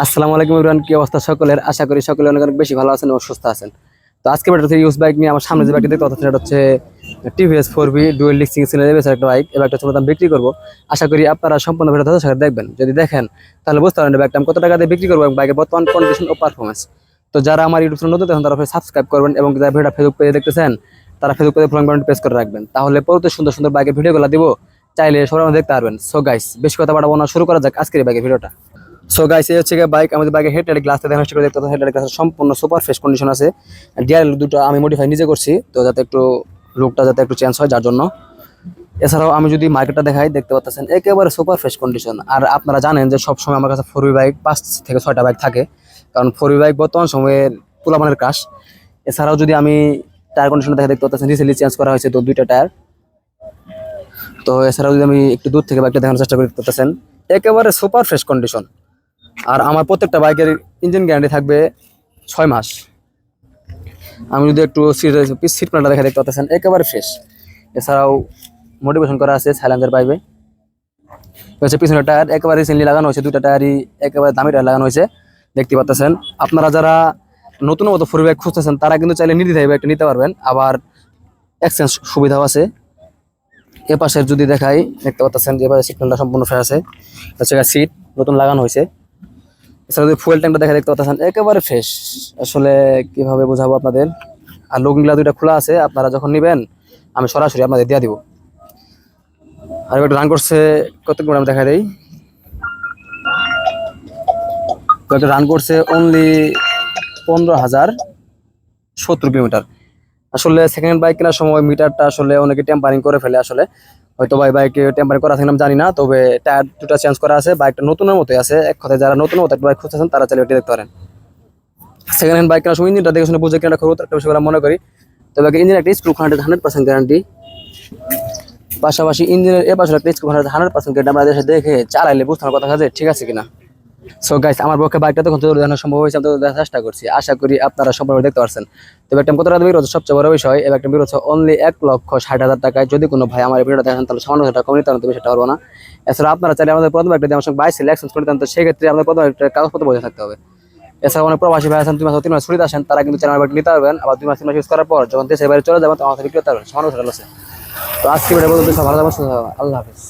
আসসালামু আলাইকুম এভরিওয়ান, কি অবস্থা সকলের? আশা করি সকলে অনেক অনেক বেশি ভালো আছেন এবং সুস্থ আছেন। তো আজকে একটা ইউজ বাইক নিয়ে আমার সামনে যে বাইকটি দেখতে পাচ্ছেন, এটা হচ্ছে TVS 4V dual disc single ABS একটা বাইক। এই বাইকটা হচ্ছে আমি বিক্রি করবো। আশা করি আপনারা সম্পূর্ণ ভিডিও ধৈর্যের সাথে দেখবেন। যদি দেখেন তাহলে বুঝতে পারবেন বাইকটা আমি কত টাকা দিয়ে বিক্রি করবো এবং বাইকের বর্তমান কন্ডিশন ও পারফরমেন্স। তো যারা আমার ইউটিউব চ্যানেল নতুন তারা সাবস্ক্রাইব করবেন এবং যারা ভিডিওটা ফেসবুক পেজে দেখতেছেন তারা ফেসবুক পেজে ফলো বাটন প্রেস করে রাখবেন, তাহলে পরবর্তী সুন্দর সুন্দর বাইকের ভিডিওগুলো দিব, চাইলে সবাই দেখতে পারবেন। সো গাইস, বেশি কথা বাড়াবো না, শুরু করা যাক আজকের এই বাইকের ভিডিওটা। সো গাইস, এই হচ্ছে বাইক। আমাদের বাইকের হেডলাইট গ্লাসটা দেখেন করে দেখতে পাচ্ছেন, হেডলাইট গ্লাস সম্পূর্ণ সুপার ফ্রেশ কন্ডিশন আছে। ডিআরএল দুটো আমি মডিফাই নিজে করছি, তো যাতে একটু লুকটা যাতে একটু চেঞ্জ হয়, যার জন্য। এছাড়াও আমি যদি মার্কেটটা দেখাই, দেখতে পাচ্ছেন একেবারে সুপার ফ্রেশ কন্ডিশন। আর আপনারা জানেন যে সবসময় আমার কাছে 4V বাইক 5 থেকে 6টা বাইক থাকে, কারণ 4V বাইক বর্তমান সময়ের পোলাপানের কাজ। এছাড়াও যদি আমি টায়ার কন্ডিশন দেখে, দেখতে পাচ্ছেন রিসেন্টলি চেঞ্জ করা হয়েছে তো 2টা টায়ার। তো এছাড়াও যদি আমি একটু দূর থেকে বাইকটা দেখানোর চেষ্টা করি, দেখতে পাচ্ছেন একেবারে সুপার ফ্রেশ কন্ডিশন। আর আমার প্রত্যেকটা বাইকের ইঞ্জিন গ্যারান্টি থাকবে 6 মাস। আমি যদি একটু সিট প্ল্যানটা দেখে, দেখতে পাচ্ছেন একেবারে ফ্রেশ। এছাড়াও মোটিভেশন করা আছে সাইলেন্সার পাইবে। হচ্ছে পিছনের টায়ার একেবারে রিসেন্টলি লাগানো হয়েছে, 2টা টায়ারই একেবারে দামি টায়ার লাগানো হয়েছে, দেখতে পাচ্ছেন। আপনারা যারা নতুন মতো 4V বাইক খুঁজতেছেন তারা কিন্তু চাইলে নির্দ্বিধায় একটা নিতে পারবেন। আবার এক্সচেঞ্জ সুবিধাও আছে। এ পাশের যদি দেখাই, দেখতে পাচ্ছেন যে এবারে সিট প্ল্যানটা সম্পূর্ণ ফ্রেশ আছে, হচ্ছে সিট নতুন লাগানো হয়েছে। এছাড়া যদি ফুয়েল ট্যাঙ্কটা দেখে, দেখতে পাচ্ছেন একেবারে ফ্রেশ। আসলে কিভাবে বোঝাবো আপনাদের। আর লোকগুলা 2টা খোলা আছে, আপনারা যখন নেবেন আমি সরাসরি আপনাদের দিয়ে দিব। আর একটা রান করছে কত আমি দেখা দেই, একটা রান করছে অনলি 15,070 কিলোমিটার। আসলে সেকেন্ড হ্যান্ড বাইক কেনার সময় মিটারটা আসলে অনেকে টেম্পারিং করে ফেলে। আসলে হয়তো বাইকে টেম্পারিং করা থাকলে আমি জানি না, তবে টায়ার 2টা চেঞ্জ করা আছে, বাইকটা নতুনের মতোই আছে। এক কথায় যারা নতুন মতো একটা বাইক খুঁজতেছেন তারা চাইলে এটি দেখতে পারেন। সেকেন্ড হ্যান্ড বাইক কেনার সময় ইঞ্জিনটা দেখে শুনে বুঝে কেনাটা করবো, একটা বিষয় মনে করি। তবে ইঞ্জিন একটা স্ক্রু 100% গ্যারান্টি। পাশাপাশি ইঞ্জিনের এ পাশে একটা স্ক্রু 100% গ্যারান্টি। আমরা দেশে দেখে চালাইলে বুঝতে কথা আছে ঠিক আছে কিনা। সো গাইস, আমার পক্ষে বাইকটা তখন তো দেখানো সম্ভব হয়েছে, আমি তো দেখার চেষ্টা করছি। আশা করি আপনারা সবাই দেখতে পারছেন। তবে একটা কত টাকা বিক্রি হচ্ছে সবচেয়ে বড় বিষয়, এই একটা বিক্রি হচ্ছে অনলি 1,60,000 টাকায়। যদি কোনো ভাই আমার এই ভিডিওটা দেখেন তাহলে সামান্য টাকা কম নিতে পারেন, তবে সেটা পারবো না। এছাড়া আপনারা চাইলে আমাদের প্রথম একটা আমার সঙ্গে 22 এক্সচেঞ্জ করে দেন, তো সেক্ষেত্রে আমাদের প্রথম একটা কাগজপত্র বসে থাকতে হবে। এছাড়া অনেক প্রবাসী ভাই আছেন 2 মাস 3 মাস ছুটিতে আসেন, তারা কিন্তু চ্যানেল বাইকটা নিতে পারবেন। আবার 2 মাস 3 মাস ইউজ করার পর যখন দেশের বাইরে চলে যাবেন তখন বিক্রি করতে পারবেন, সামান্য টাকা আছে। তো আজকে ভিডিও বলতে ভালো থাকবেন, আল্লাহ হাফিজ।